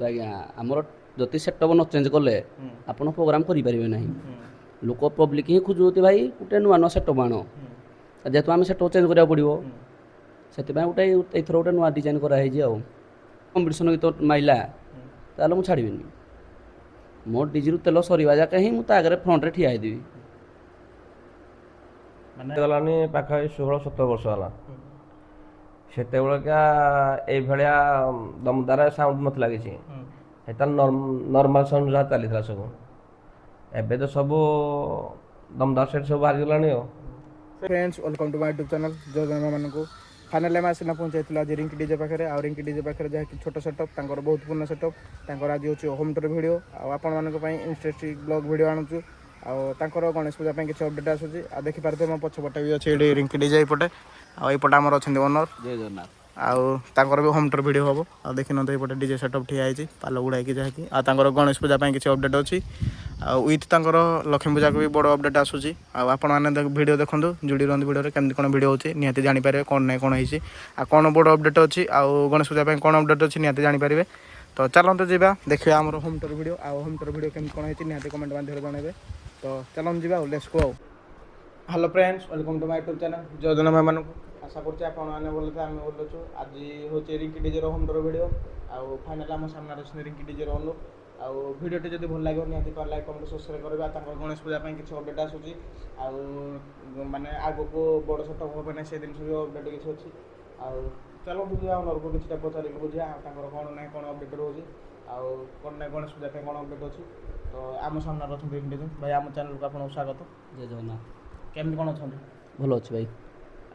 ଆଜ୍ଞା ଆମର ଯଦି ସେଟଅପ୍ ନ ଚେଞ୍ଜ କଲେ ଆପଣ ପ୍ରୋଗ୍ରାମ କରିପାରିବେ ନାହିଁ। ଲୋକ ପବ୍ଲିକ ହିଁ ଖୋଜୁଛନ୍ତି ଭାଇ ଗୋଟେ ନୂଆ ନୂଆ ସେଟଅପ୍ ଆଣ। ଯେହେତୁ ଆମେ ସେଟଅପ୍ ଚେଞ୍ଜ କରିବାକୁ ପଡ଼ିବ ସେଥିପାଇଁ ଗୋଟେ ଏଇଥର ଗୋଟେ ନୂଆ ଡିଜାଇନ୍ କରାହେଇଛି ଆଉ କମ୍ପିଟିସନ୍ ଗୀତ ମାଇଲା ତାହେଲେ ମୁଁ ଛାଡ଼ିବିନି। ମୋ ଡିଜିରୁ ତେଲ ସରିବା ଯାକେ ହିଁ ମୁଁ ତା ଆଗରେ ଫ୍ରଣ୍ଟରେ ଠିଆ ହେଇଥିବି। ମାନେ ଗଲାନି ପାଖାପାଖି 16-17 ବର୍ଷ ହେଲା। ସେତେବେଳକା ଏଇଭଳିଆ ଦମଦାର ସାଉଣ୍ଡ ନଥିଲା କିଛି। ସେଟା ନର୍ମାଲ ସାଉଣ୍ଡ ଯାହା ଚାଲିଥିଲା ସବୁ। ଏବେ ତ ସବୁ ଦମଦାର ସେଟ୍ ସବୁ ବାହାରିଗଲାଣି ଆଉ। Friends welcome to my YouTube channel जो जन मानू फाइनाल आम आसना पहुँचाई आज रिंकी डीजे पाखे आ रिंकी डीजे पाखे जहाँ छोट सेटअप बहुत पुराना सेटअप आज हूँ होम टूर वीडियो आपण मानी इंटरेस्टिंग ब्लॉग वीडियो आणुचु आर गणेश पूजा किसी अपडेट आसूसी आ देखिपारे मो पछपटे भी अच्छे ये रिंकी डीजे एपटे आईपटे आमर अच्छा ओनर ଜୟ ଜଗନ୍ନାଥ। आउर भी होम टूर वीडियो हम आ देखी ये डीजे सेटअप ठिया पाल गुड़ाई जहाँकि आर गणेश पूजा किसी अपडेट अच्छी विथ तांकर लक्ष्मी पूजा को भी बड़ अपडेट आसूसी आपण मैंने वीडियो देखो जोड़ी रही वीडियो केमती कौन वीडियो होची निहाती जानीपारे कौन नहीं कौन होती कौन बड़ अपडेट अच्छी आउ गणेश पूजा कौन अपडेट अच्छी निहाती जानीपारे। तो चलते जावा देखिए आम home tour video home tour video केमती कौन होती निहाती कमेंट माध्यम जनइबे। तो चलते जावा let's go. Hello friends welcome to my YouTube channel जय जन भाई मानू आशा करते आपने बोलते आम बोलुँ आज हूँ Rinki DJ home tour video आउ फाइनाल आम सामने अच्छे रिंकी डीजे ओनर आउ वीडियोटी जब भल लगे निहाती लाइक कमेंट सब्सक्राइब करवा गणेश पूजा किसी अपडेट आसूसी आउ माने आगो को बड़ सेटअप हो ना से जिन भी अपडेट किसी अच्छी आउ चलो बुझा ओनर को किसी पचार बुझा कौन ना कौन अपडेट रोचे आउ कौन ना गणेश पूजा कौन अपडेट अच्छी। तो आम सामने अच्छा रिंकी डीजे भाई आम चैनल को आपको स्वागत। ଜୟ ଜଗନ୍ନାଥ। केमती कौन अच्छा ଭଲ ଅଛି ଭାଇ।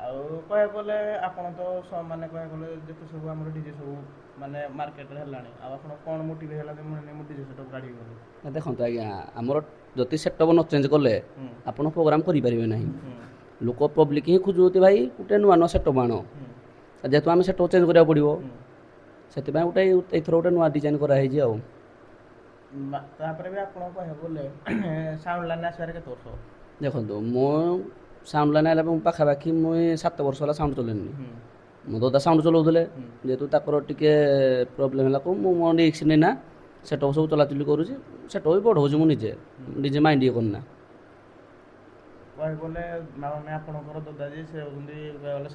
आउ कह गले आप माने कह गले जिते सब आम डीजे सब माने मार्केट है कौन मोटिव है मुझे डीजे सेटअप गाड़ी गली ନା ଦେଖନ୍ତୁ ଆଜ୍ଞା ଆମର ଯଦି ସେଟଅପ୍ ନ ଚେଞ୍ଜ କଲେ ଆପଣ ପ୍ରୋଗ୍ରାମ କରିପାରିବେ ନାହିଁ। ଲୋକ ପବ୍ଲିକ ହିଁ ଖୋଜୁଛନ୍ତି ଭାଇ ଗୋଟେ ନୂଆ ନୂଆ ସେଟଅପ୍ ଆଣ। ଯେହେତୁ ଆମେ ସେଟଅପ୍ ଚେଞ୍ଜ କରିବାକୁ ପଡ଼ିବ ସେଥିପାଇଁ ଗୋଟେ ଏଇଥର ଗୋଟେ ନୂଆ ଡିଜାଇନ୍ କରାହେଇଛି ଆଉ। ତାପରେ ବି ଆପଣ କହିବାକୁ ଗଲେ ସାଉଣ୍ଡ ଲାଇନ୍ ଆସିବାରେ କେତେ ବର୍ଷ? ଦେଖନ୍ତୁ ମୁଁ ସାଉଣ୍ଡ ଲାଇନ୍ ଆଇଲା ମୁଁ ପାଖାପାଖି ମୁଁ 7 ବର୍ଷ ହେଲା ସାଉଣ୍ଡ ଚଲେଇନି। ମୋ ଦାଦା ସାଉଣ୍ଡ ଚଲାଉଥିଲେ ଯେହେତୁ ତାଙ୍କର ଟିକେ ପ୍ରୋବ୍ଲେମ୍ ହେଲାକୁ ମୁଁ ମୋ ରିସ୍କ ନେଇନା ସେଟଅପ୍ ସବୁ ଚଲାଚଲି କରୁଛି ସେଟଅପ୍ ବି ବଢ଼ଉଛି ମୁଁ ନିଜେ ମାଇଣ୍ଡ ଇଏ କରିନା। କହିବାକୁ ଗଲେ ମାନେ ଆପଣଙ୍କର ଦାଦା ଯିଏ ସେ ହେଉଛନ୍ତି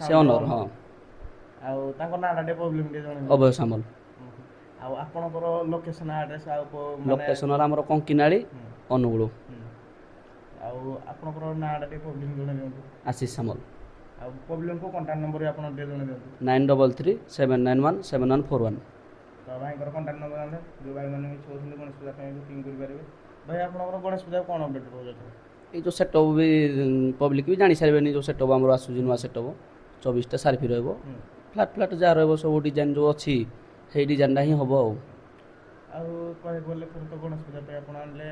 ସେ ଅନର ହଁ ଆଉ ତାଙ୍କ ନାଁଟା ଟିକେ ପ୍ରୋବ୍ଲେମ୍ ଟିକେ ଜଣେଇବେ। ଅଭୟ ସାମଲ। ଆଉ ଆପଣଙ୍କର ଲୋକେସନ୍ ଆଡ୍ରେସ୍ ଆଉ ମାନେ ଲୋକେସନ୍ ହେଲା ଆମର କଙ୍କିନାଳି ଅନୁଗୁଳ। ଆଉ ଆପଣଙ୍କର ନାଁଟା ଟିକେ ପ୍ରୋବ୍ଲେମ୍ ଜଣେଇ ଦିଅନ୍ତୁ। ଆଶିଷ ସାମଲ। ଆଉ ପ୍ରୋବ୍ଲେମ୍କୁ କଣ୍ଟାକ୍ଟ ନମ୍ବର ଆପଣ ଟିକେ ଜଣେଇ ଦିଅନ୍ତୁ। 9337917141। ତ ଭାଇଙ୍କର କଣ୍ଟାକ୍ଟ ନମ୍ବର ଆଣିଲେ ଯେଉଁ ଭାଇମାନେ ମିଛ କହୁଛନ୍ତି ଗଣେଶ ପୂଜା ପାଇଁ ବୁକିଂ କରିପାରିବେ। ଭାଇ ଆପଣଙ୍କର ଗଣେଶ ପୂଜା କ'ଣ ଅପଡେଟ୍ ରହୁଛି? ଏଇ ଯେଉଁ ସେଟଅପ୍ ବି ପବ୍ଲିକ ବି ଜାଣିସାରିବେନି ଯେଉଁ ସେଟଅପ୍ ଆମର ଆସୁଛି ନୂଆ ସେଟଅପ୍ 24ଟା ସାର୍ଫି ରହିବ ଫ୍ଲାଟ୍ ଯାହା ରହିବ ସବୁ ଡିଜାଇନ୍ ଯେଉଁ ଅଛି ସେଇ ଡିଜାଇନ୍ଟା ହିଁ ହେବ ଆଉ। ଆଉ କହିବାକୁ ଗଲେ ଥରେ ତ ଗଣେଶ ପୂଜା ପାଇଁ ଆପଣ ଆଣିଲେ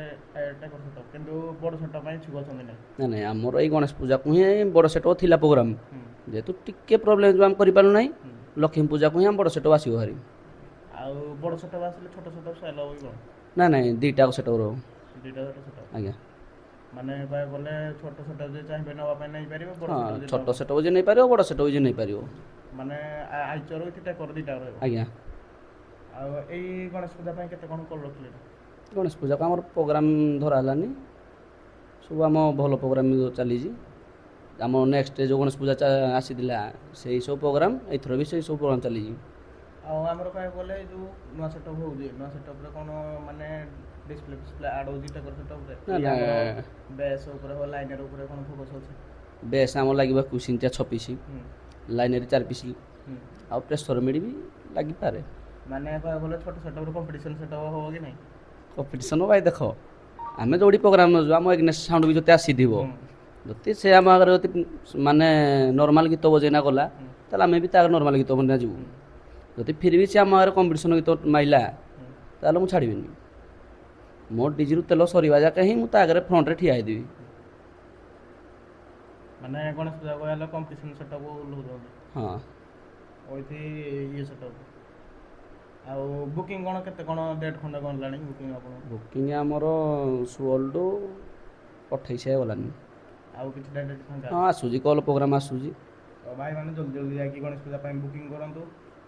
ଟେକର ସେଟଅପ୍ କିନ୍ତୁ ବଡ଼ ସେଟଅପ୍ ପାଇଁ ଇଚ୍ଛୁକ ଅଛନ୍ତି ନାହିଁ? ନାଇଁ ଆମର ଏଇ ଗଣେଶ ପୂଜାକୁ ହିଁ ବଡ଼ ସେଟଅପ୍ ଥିଲା ପ୍ରୋଗ୍ରାମ୍ ଯେହେତୁ ଟିକେ ପ୍ରୋବ୍ଲେମ୍ ଯେଉଁ ଆମେ କରିପାରିଲୁ ନାହିଁ ଲକ୍ଷ୍ମୀ ପୂଜାକୁ ହିଁ ଆମ ବଡ଼ ସେଟଅପ୍ ଆସିବ ଭାରି। ଆଉ ବଡ଼ ସେଟଅପ୍ ଆସିଲେ ଛୋଟ ସେଟଅପ୍ ସେଲ୍ ହେବ କ'ଣ? ନାଇଁ ଦୁଇଟା ସେଟଅପ୍ ରହିବ। ଦୁଇଟା ଛୋଟ ସେଟଅପ୍ ଆଜ୍ଞା ମାନେ କହିବାକୁ ଗଲେ ଛୋଟ ସେଟଅପ୍ ଯେ ଚାହିଁବେ ନେବା ପାଇଁ ନେଇପାରିବେ। ହଁ ଛୋଟ ସେଟଅପ୍ ଯିଏ ନେଇପାରିବ ବଡ଼ ସେଟଅପ୍ ଯିଏ ନେଇପାରିବ। ମାନେ ଆଇଚର ଉଇଥ୍ ଟେକର ଦୁଇଟା ରହିବ। ଆଜ୍ଞା। ଆଉ ଏଇ ଗଣେଶ ପୂଜା ପାଇଁ କେତେ କ'ଣ କଲ୍ ରଖିଲେ? ଗଣେଶ ପୂଜାକୁ ଆମର ପ୍ରୋଗ୍ରାମ୍ ଧରା ହେଲାନି ସବୁ ଆମ ଭଲ ପ୍ରୋଗ୍ରାମ୍ ଚାଲିଛି। ଆମ ନେକ୍ସଟ ଯେଉଁ ଗଣେଶ ପୂଜା ଆସିଥିଲା ସେଇ ସବୁ ପ୍ରୋଗ୍ରାମ୍ ଏଇଥର ବି ସେଇ ସବୁ ପ୍ରୋଗ୍ରାମ୍ ଚାଲିଛି। ଆଉ ଆମର କହିବାକୁ ଗଲେ ଯେଉଁ ନୂଆ ସେଟଅପ୍ ହେଉଛି ନୂଆ ସେଟଅପ୍ରେ କ'ଣ ମାନେ ଡିସପ୍ଲେ ଆଡ୍ ହେଉଛି ଟେକର ସେଟଅପ୍ରେ? ବେସ୍ ଉପରେ ହଉ ଲାଇନର ଉପରେ କ'ଣ ଫୋକସ୍ ଅଛି? ବେସ୍ ଆମର ଲାଗିବ 21 ଇଞ୍ଚିଆ 6 ପିସ୍ ଲାଇନରେ 4 ପିସ୍ ଆଉ ପ୍ରେସର ମିଡ଼ି ବି ଲାଗିପାରେ। ମାନେ କହିବାକୁ ଗଲେ ଛୋଟ ସେଟଅପ୍ରେ କମ୍ପିଟିସନ୍ ସେଟଅପ୍ ହେବ କି ନାହିଁ? କମ୍ପିଟିସନ୍ ଭାଇ ଦେଖ ଆମେ ଯେଉଁଠି ପ୍ରୋଗ୍ରାମ୍ ନେଉଛୁ ଆମ ଏଗ୍ନେଷ୍ଟ ସାଉଣ୍ଡ ବି ଯଦି ଆସିଥିବ ଯଦି ସେ ଆମ ଆଗରେ ଯଦି ମାନେ ନର୍ମାଲ ଗୀତ ବଜେଇନା ଗଲା ତାହେଲେ ଆମେ ବି ତା ନର୍ମାଲ ଗୀତ ବଜେଇନା ଯିବୁ। ଯଦି ଫିର୍ ବି ସେ ଆମ ଆଗରେ କମ୍ପିଟିସନ୍ ଗୀତ ମାଇଲା ତାହେଲେ ମୁଁ ଛାଡ଼ିବିନି। ମୋ ଡିଜିରୁ ତେଲ ସରିବା ଯାକେ ହିଁ ମୁଁ ତା ଆଗରେ ଫ୍ରଣ୍ଟରେ ଠିଆ ହେଇଥିବି। ମାନେ ଗଣେଶ ପୂଜା କହିଲେ କମ୍ପିଟିସନ୍ ସେଟଅପ୍ ଓହ୍ଲାଉଛନ୍ତି। ହଁ ଓଇଥି ଇଏ ସେଟଅପ୍। ଆଉ ବୁକିଂ କ'ଣ କେତେ କ'ଣ ଡେଟ୍ ଖଣ୍ଡେ କ'ଣ ହେଲାଣି ବୁକିଂ ଆପଣ? ବୁକିଂ ଆମର 16ରୁ 28 ଗଲାନି। ଆଉ କିଛି ଡେଟ୍ ଫାଙ୍କା? ହଁ ଆସୁଛି କଲ୍ ପ୍ରୋଗ୍ରାମ୍ ଆସୁଛି। ତ ଭାଇମାନେ ଜଲ୍ଦି ଯାଇକି ଗଣେଶ ପୂଜା ପାଇଁ ବୁକିଂ କରନ୍ତୁ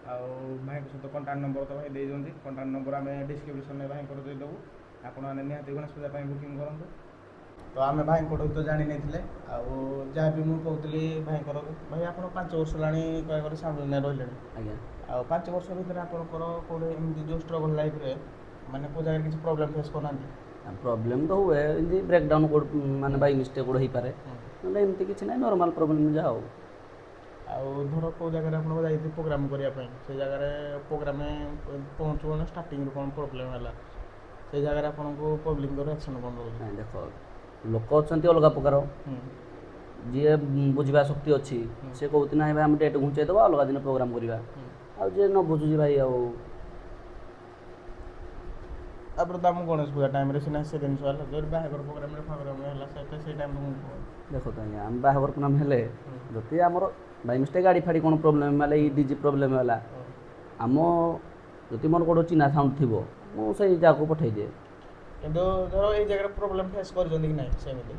ଆଉ ଭାଇଙ୍କ ସହିତ କଣ୍ଟାକ୍ଟ ନମ୍ବର ତ ଭାଇ ଦେଇଛନ୍ତି, କଣ୍ଟାକ୍ଟ ନମ୍ବର ଆମେ ଡିସ୍କ୍ରିପ୍ସନରେ ଭାଇଙ୍କର ଦେଇଦେବୁ, ଆପଣମାନେ ନିହାତି ଗଣେଶ ପୂଜା ପାଇଁ ବୁକିଂ କରନ୍ତୁ। ତ ଆମେ ଭାଇଙ୍କଠୁ ତ ଜାଣି ନେଇଥିଲେ, ଆଉ ଯାହା ବି ମୁଁ କହୁଥିଲି ଭାଇଙ୍କର, ଭାଇ ଆପଣ 5 ବର୍ଷ ହେଲାଣି କହିବାକୁ ଗଲେ ସାଉଣ୍ଡ ଇଞ୍ଜିନିୟର ରହିଲେଣି, ଆଜ୍ଞା। ଆଉ 5 ବର୍ଷ ଭିତରେ ଆପଣଙ୍କର କେଉଁଠି ଏମିତି ଯେଉଁ ଷ୍ଟ୍ରଗଲ୍ ଲାଇଫ୍ରେ ମାନେ କେଉଁ ଜାଗାରେ କିଛି ପ୍ରୋବ୍ଲେମ୍ ଫେସ୍ କରୁନାହାନ୍ତି? ପ୍ରୋବ୍ଲେମ୍ ତ ହୁଏ, ଏମିତି ବ୍ରେକ୍ଡାଉନ୍ ମାନେ ବାଇ ମିଷ୍ଟେକ୍ ଗୋଟେ ହେଇପାରେ, ନହେଲେ ଏମିତି କିଛି ନାହିଁ, ନର୍ମାଲ୍ ପ୍ରୋବ୍ଲେମ୍ ଯାହା ଆଉ। ଆଉ ଧର କେଉଁ ଜାଗାରେ ଆପଣ ଯାଇଥିବେ ପ୍ରୋଗ୍ରାମ୍ କରିବା ପାଇଁ, ସେ ଜାଗାରେ ପ୍ରୋଗ୍ରାମେ ପହଞ୍ଚୁ ମାନେ ଷ୍ଟାର୍ଟିଂରୁ କ'ଣ ପ୍ରୋବ୍ଲେମ୍ ହେଲା, ସେଇ ଜାଗାରେ ଆପଣଙ୍କୁ ପବ୍ଲିକଙ୍କର ରିଆକ୍ସନ୍ କ'ଣ ରହୁଛି? ନାଇଁ ଦେଖ, ଲୋକ ଅଛନ୍ତି ଅଲଗା ପ୍ରକାର, ଯିଏ ବୁଝିବା ଶକ୍ତି ଅଛି ସେ କହୁଛି ନାହିଁ ଭାଇ ଆମେ ଡେଟ୍ ଘୁଞ୍ଚେଇଦେବା ଅଲଗା ଦିନ ପ୍ରୋଗ୍ରାମ୍ କରିବା, ଆଉ ଯିଏ ନ ବୁଝୁଛି ଭାଇ ଆଉ। ତାପରେ ତ ଆମ ଗଣେଶ ପୂଜା ଟାଇମ୍ରେ ସିନା ସେ ଜିନିଷ ହେଲା, ଯଦି ବାହାଘର ପ୍ରୋଗ୍ରାମରେ ହେଲା ସେଇ ଟାଇମ୍ରେ ମୁଁ ଦେଖନ୍ତୁ ଆଜ୍ଞା, ଆମେ ବାହାଘର ପ୍ରୋଗ୍ରାମ୍ ହେଲେ ଯଦି ଆମର ବାଇ ମିଷ୍ଟେକ୍ ଗାଡ଼ି ଫାଡ଼ି କ'ଣ ପ୍ରୋବ୍ଲେମ୍ ହେଲା, ଏଇ ଡିଜି ପ୍ରୋବ୍ଲେମ୍ ହେଲା, ଆମ ଯଦି ମୋର ଗୋଟେ ଚିହ୍ନା ସାଉଣ୍ଡ ଥିବ ମୁଁ ସେଇ ଜାଗାକୁ ପଠାଇଦିଏ। କିନ୍ତୁ ଧର ଏଇ ଜାଗାରେ ପ୍ରୋବ୍ଲେମ୍ ଫେସ୍ କରିଛନ୍ତି କି ନାହିଁ ସେମିତି?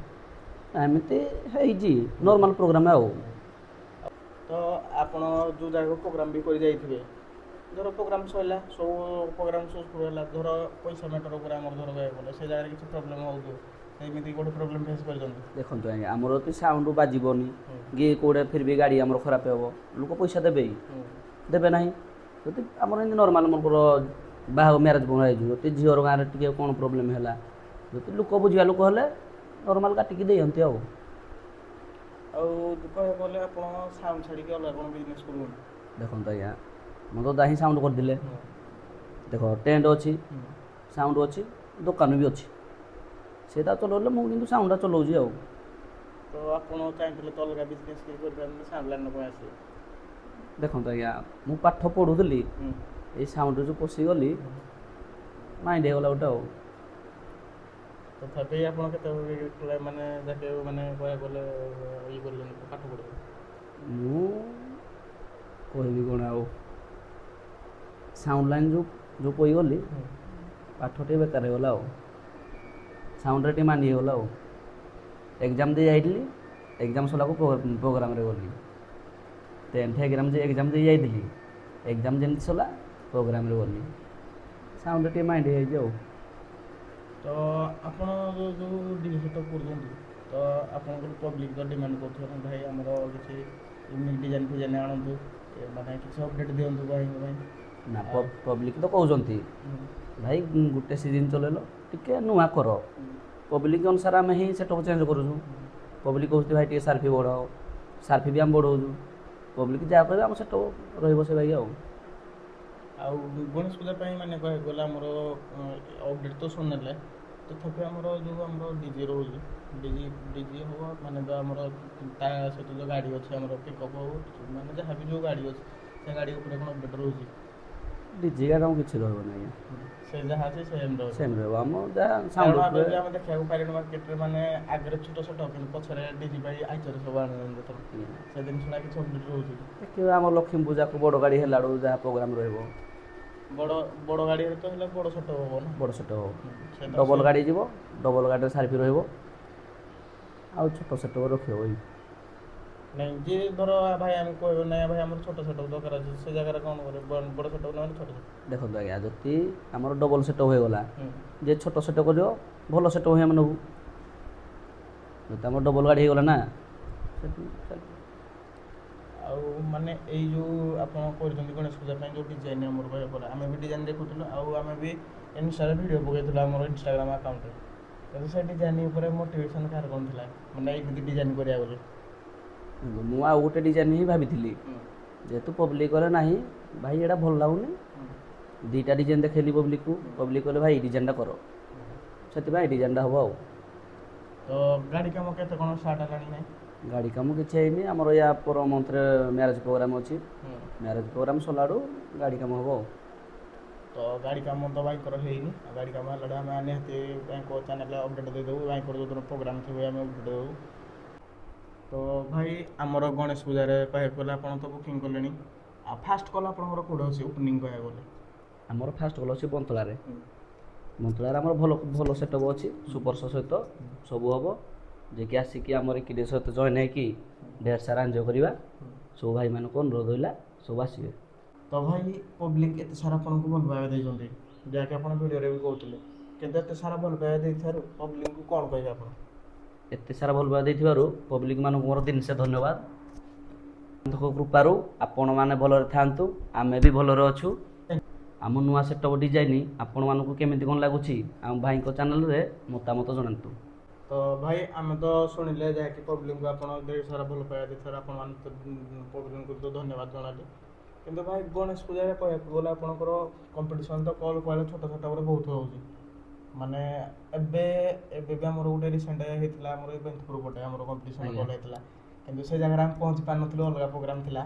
ଏମିତି ହେଇଛି ନର୍ମାଲ୍ ପ୍ରୋଗ୍ରାମ୍ ଆଉ। ତ ଆପଣ ଯେଉଁ ଜାଗାକୁ ପ୍ରୋଗ୍ରାମ୍ ବି କରି ଯାଇଥିବେ, ଧର ପ୍ରୋଗ୍ରାମ୍ ସରିଲା, ସବୁ ପ୍ରୋଗ୍ରାମ୍ ସକ୍ସେସଫୁଲ୍ ହେଲା, ଧର ପଇସା ମ୍ୟାଟର୍ ଉପରେ ଆମର ଧର କହିବାକୁ ଗଲେ ସେ ଜାଗାରେ କିଛି ପ୍ରୋବ୍ଲେମ୍ ହେଉଥିବ, ସେମିତି ଗୋଟେ ପ୍ରୋବ୍ଲେମ୍ ଫେସ୍ କରିଛନ୍ତି? ଦେଖନ୍ତୁ ଆଜ୍ଞା, ଆମର ଯଦି ସାଉଣ୍ଡ ବାଜିବନି କି କେଉଁଟା ଫିର୍ ବି ଗାଡ଼ି ଆମର ଖରାପ ହେବ, ଲୋକ ପଇସା ଦେବେ କି? ଦେବେ ନାହିଁ। ଯଦି ଆମର ଏମିତି ନର୍ମାଲ୍ ମୋର ମ୍ୟାରେଜ୍ ବନା ହେଇଯିବ, ଯଦି ଝିଅର ଗାଁରେ ଟିକେ କ'ଣ ପ୍ରୋବ୍ଲେମ୍ ହେଲା, ଯଦି ଲୋକ ବୁଝିବା ଲୋକ ହେଲେ ନର୍ମାଲ୍ କାଟିକି ଦିଅନ୍ତି ଆଉ। ଆଉ କହିବାକୁ ଗଲେ ଆପଣ ସାଉଣ୍ଡ ଛାଡ଼ିକି ଅଲଗା କ'ଣ ବିଜନେସ୍ କରୁଛନ୍ତି? ଦେଖନ୍ତୁ ଆଜ୍ଞା, ମୁଁ ତ ଦାହିଁ ସାଉଣ୍ଡ କରିଦେଲେ, ଦେଖ ଟେଣ୍ଟ ଅଛି, ସାଉଣ୍ଡ ଅଛି, ଦୋକାନ ବି ଅଛି, ସେଇଟା ଚଲାଇଲେ ମୁଁ କିନ୍ତୁ ସାଉଣ୍ଡଟା ଚଲାଉଛି ଆଉ। ତ ଆପଣ ଚାହିଁଥିଲେ ତ ଅଲଗା ବିଜନେସ୍ କିଛି କରିପାରନ୍ତି, ସାଉଣ୍ଡ ଲାଇନ୍ ପାଇଁ ଆସିବେ? ଦେଖନ୍ତୁ ଆଜ୍ଞା, ମୁଁ ପାଠ ପଢ଼ୁଥିଲି, ଏଇ ସାଉଣ୍ଡରେ ଯେଉଁ ପଶିଗଲି ମାଇଣ୍ଡ ହେଇଗଲା ଗୋଟେ ଆଉ। ତଥାପି ଆପଣ କେତେବେଳେ ମାନେ ଯାକେ ମାନେ କହିବାକୁ ଗଲେ ଇଏ କରିଛନ୍ତି ପାଠ ପଢ଼ିବେ? ମୁଁ କହିବି କ'ଣ ଆଉ, ସାଉଣ୍ଡ ଲାଇନ୍ ଯେଉଁ ପଡ଼ିଗଲି ପାଠ ଟିକେ ବେକାର ହେଇଗଲା ଆଉ, ସାଉଣ୍ଡରେ ଟିକେ ମାନି ହେଇଗଲା ଆଉ। ଏକ୍ଜାମ୍ ଦେଇ ଯାଇଥିଲି, ଏକ୍ଜାମ୍ ସରିଲାକୁ ପ୍ରୋଗ୍ରାମ୍ରେ ଗଲି, 10th ଏକ୍ଜାମ୍ ଦେଇ ଯାଇଥିଲି, ଏକ୍ଜାମ୍ ଯେମିତି ସରିଲା ପ୍ରୋଗ୍ରାମ୍ରେ ଗଲି, ସାଉଣ୍ଡରେ ଟିକେ ମାଇଣ୍ଡ ହେଇଯାଇଛି ଆଉ। ତ ଆପଣ ଯେଉଁ ଡିଜି ସେଟଅପ୍ କରୁଛନ୍ତି, ତ ଆପଣଙ୍କର ପବ୍ଲିକ୍ ତ ଡିମାଣ୍ଡ କରୁଥିବ ନା ଭାଇ ଆମର କିଛି ୟୁନିକ୍ ଡିଜାଇନ୍ ଫିଜାଇନ୍ ଆଣନ୍ତୁ, ମାନେ କିଛି ଅପଡ଼େଟ୍ ଦିଅନ୍ତୁ ଭାଇଙ୍କ ପାଇଁ। ନା ପବ୍ଲିକ୍ ତ କହୁଛନ୍ତି ଭାଇ ଗୋଟେ ସିଜିନ୍ ଚଲେଇଲ ଟିକେ ନୂଆ କର, ପବ୍ଲିକ୍ ଅନୁସାରେ ଆମେ ହିଁ ସେଟଅପ୍ ଚେଞ୍ଜ କରୁଛୁ। ପବ୍ଲିକ୍ କହୁଛି ଭାଇ ଟିକେ ସାର୍ଫି ବଢ଼ାଅ, ସାର୍ଫି ବି ଆମେ ବଢ଼ାଉଛୁ, ପବ୍ଲିକ୍ ଯାହା କହିବେ ଆମ ସେଟଅପ୍ ରହିବ ସେ ଭାଇ ଆଉ। ଆଉ ଗଣେଶ ପୂଜା ପାଇଁ ମାନେ କହିବାକୁ ଗଲେ ଆମର ଅପଡ଼େଟ୍ ତ ଶୁଣିଲେ, ତଥାପି ଆମର ଯେଉଁ ଆମର ଡିଜେ ରହୁଛି, ଡିଜି ହେବ ମାନେ ଯେଉଁ ଆମର ତା ସହିତ ଯେଉଁ ଗାଡ଼ି ଅଛି ଆମର ପିକଅପ୍ ହେଉ ମାନେ ଯାହା ବି ଯେଉଁ ଗାଡ଼ି ଅଛି ସେ ଗାଡ଼ି ଉପରେ କ'ଣ ଅପଡ଼େଟ୍ ରହୁଛି? ଡିଜି ଗାଡ଼ି ଆମ କିଛି ରହିବନି ଆଜ୍ଞା, ସେ ଯାହା ଅଛି ସେମ୍ ରହିବ। ସେମ୍ ରହିବ ଆମ ଯାହା କାରଣ ସାଉଣ୍ଡ ଏବେ ଉପରେ। ବି ଆମେ ଦେଖିବାକୁ ପାଇଲୁ ମାର୍କେଟରେ ମାନେ ଆଗରେ ଛୋଟ ଛୋଟ କିନ୍ତୁ ପଛରେ ଡିଜି ପାଇଁ ଆଇଚରେ ସବୁ ଆଣୁଛନ୍ତି, ସେ ଜିନିଷଟା କିଛି ଅପଡ଼େଟ୍ ରହୁଛି? ଦେଖିବା ଆମ ଲକ୍ଷ୍ମୀ ପୂଜାକୁ ବଡ଼ ଗାଡ଼ି ହେଲା ବେଳକୁ ଯାହା ପ୍ରୋଗ୍ରାମ୍ ରହିବ। ବଡ଼ ଗାଡ଼ିରେ ତ ହେଲେ ବଡ଼ ସେଟଅପ୍ ହେବ ନା? ବଡ଼ ସେଟଅପ୍ ହେବ, ସେ ତ ଡବଲ୍ ସେ ଗାଡ଼ି ଯିବ, ଡବଲ୍ ଗାଡ଼ିରେ ସାର୍ଫି ରହିବ, ଆଉ ଛୋଟ ସେଟଅପ୍ ରଖିବ ଏଇ। ନାଇଁ ଯିଏ ଧର ଭାଇ ଆମେ କହିବ ନାଇଁ ଭାଇ ଆମର ଛୋଟ ସେଟଅପ୍ ଦରକାର ଅଛି, ସେ ଜାଗାରେ କ'ଣ କରିବ? ବଡ଼ ସେଟଅପ୍ ନହେଲେ ଛୋଟ ସେଟଅପ୍? ଦେଖନ୍ତୁ ଆଜ୍ଞା, ଯଦି ଆମର ଡବଲ୍ ସେଟଅପ୍ ହୋଇଗଲା, ଯେ ଛୋଟ ସେଟଅପ୍ କରିବ ଭଲ ସେଟଅପ୍ ହିଁ ଆମେ ନେବୁ, ଯଦି ଆମର ଡବଲ୍ ଗାଡ଼ି ହେଇଗଲା ନା ସେଠି ଆଉ ମାନେ ଏଇ ଯେଉଁ ଆପଣ କରିଛନ୍ତି ଗଣେଶ ପୂଜା ପାଇଁ ଯେଉଁ ଡିଜାଇନ୍ ଆମର କହିବାକୁ ଗଲେ ଆମେ ବି ଡିଜାଇନ୍ ଦେଖୁଥିଲୁ, ଆଉ ଆମେ ବି ଇନଷ୍ଟାରେ ଭିଡ଼ିଓ ପକାଇଥିଲୁ ଆମର ଇନଷ୍ଟାଗ୍ରାମ୍ ଆକାଉଣ୍ଟରେ, କିନ୍ତୁ ସେ ଡିଜାଇନ୍ ଉପରେ ମୋଟିଭେସନ୍ କାହାର କ'ଣ ଥିଲା ମାନେ ଏମିତି ଡିଜାଇନ୍ କରିବା ବୋଲି? ମୁଁ ଆଉ ଗୋଟେ ଡିଜାଇନ୍ ହିଁ ଭାବିଥିଲି, ଯେହେତୁ ପବ୍ଲିକ୍ କହିଲେ ନାହିଁ ଭାଇ ଏଇଟା ଭଲ ଲାଗୁନି, ଦୁଇଟା ଡିଜାଇନ୍ ଦେଖେଇଲି ପବ୍ଲିକ୍କୁ, ପବ୍ଲିକ୍ କହିଲେ ଭାଇ ଏଇ ଡିଜାଇନ୍ଟା କର, ସେଥିପାଇଁ ଏଇ ଡିଜାଇନ୍ଟା ହେବ ଆଉ। ତ ଗାଡ଼ି କାମ କେତେ କ'ଣ ଷ୍ଟାର୍ଟ ହେଲାଣି ନାହିଁ? ଗାଡ଼ି କାମ କିଛି ହେଇନି, ଆମର ୟା ପର ମନ୍ଥରେ ମ୍ୟାରେଜ୍ ପ୍ରୋଗ୍ରାମ୍ ଅଛି, ମ୍ୟାରେଜ୍ ପ୍ରୋଗ୍ରାମ୍ ସରିଲାଠୁ ଗାଡ଼ି କାମ ହେବ ଆଉ। ତ ଗାଡ଼ି କାମ ତ ଭାଇଙ୍କର ହେଇନି, ଆଉ ଗାଡ଼ି କାମ ହେଲାଠୁ ଆମେ ନିହାତି ଭାଇଙ୍କ ଚ୍ୟାନେଲ୍ରେ ଅପଡ଼େଟ୍ ଦେଇଦେବୁ, ଭାଇଙ୍କର ଯେଉଁଦିନ ପ୍ରୋଗ୍ରାମ୍ ଥିବ ଆମେ ଅପଡ଼େଟ୍ ଦେବୁ। ତ ଭାଇ ଆମର ଗଣେଶ ପୂଜାରେ କହିବାକୁ ଗଲେ ଆପଣ ତ ବୁକିଂ କଲେଣି, ଆଉ ଫାଷ୍ଟ କଲ୍ ଆପଣଙ୍କର କେଉଁଠି ଅଛି ଓପନିଂ କହିବାକୁ ଗଲେ? ଆମର ଫାଷ୍ଟ କଲ୍ ଅଛି ବନ୍ତଳାରେ, ବନ୍ତଳାରେ ଆମର ଭଲ ସେଟଅପ୍ ଅଛି, ସୁପର ସହିତ ସବୁ ହେବ, ଯିଏକି ଆସିକି ଆମର କିଡେ ସହିତ ଜଏନ୍ ହେଇକି ଢେର ସାରା ଏନ୍ଜୟ କରିବା, ସବୁ ଭାଇମାନଙ୍କୁ ଅନୁରୋଧ ରହିଲା ସବୁ ଆସିବେ। ତ ତ ଭାଇ ପବ୍ଲିକ ଏତେ ସାରା ଆପଣଙ୍କୁ ଭଲ ପାଇବା ଦେଇଛନ୍ତି ଯାହାକି ଆପଣ ଭିଡ଼ିଓରେ ବି କହୁଥିଲେ, କିନ୍ତୁ ଏତେ ସାରା ଭଲ ପାଇବା ଦେଇଥିବାରୁ ପବ୍ଲିକକୁ କ'ଣ କହିବେ ଆପଣ? ଏତେ ସାରା ଭଲ ପାଇବା ଦେଇଥିବାରୁ ପବ୍ଲିକ ମାନଙ୍କୁ ମୋର ଦିନସେ ଧନ୍ୟବାଦ। ତାଙ୍କ କୃପାରୁ ଆପଣମାନେ ଭଲରେ ଥାଆନ୍ତୁ, ଆମେ ବି ଭଲରେ ଅଛୁ। ଆମ ନୂଆ ସେଟଅପ୍ ଡିଜାଇନ୍ ଆପଣମାନଙ୍କୁ କେମିତି କ'ଣ ଲାଗୁଛି ଆମ ଭାଇଙ୍କ ଚ୍ୟାନେଲରେ ମତାମତ ଜଣାନ୍ତୁ। ତ ଭାଇ ଆମେ ତ ଶୁଣିଲେ ଯାହାକି ପବ୍ଲିକକୁ ଆପଣ ଦେଶ ସାରା ଭଲ ପାଇବା ଦେଇଥିବାରୁ ଆପଣମାନେ ତ ପବ୍ଲିକଙ୍କୁ ତ ଧନ୍ୟବାଦ ଜଣାନ୍ତି, କିନ୍ତୁ ଭାଇ ଗଣେଶ ପୂଜାରେ କହିବାକୁ ଗଲେ ଆପଣଙ୍କର କମ୍ପିଟିସନ୍ ତ କଲ୍ କହିଲେ ଛୋଟ ଛୋଟରେ ବହୁତ ହେଉଛି। ମାନେ ଏବେ ଏବେ ବି ଆମର ଗୋଟେ ରିସେଣ୍ଟ ହେଇଥିଲା ଆମର ବେନ୍ତପୁର ପଟେ ଆମର କମ୍ପିଟିସନ୍ କଲ୍ ହେଇଥିଲା, କିନ୍ତୁ ସେ ଜାଗାରେ ଆମେ ପହଞ୍ଚି ପାରିନଥିଲୁ, ଅଲଗା ପ୍ରୋଗ୍ରାମ୍ ଥିଲା।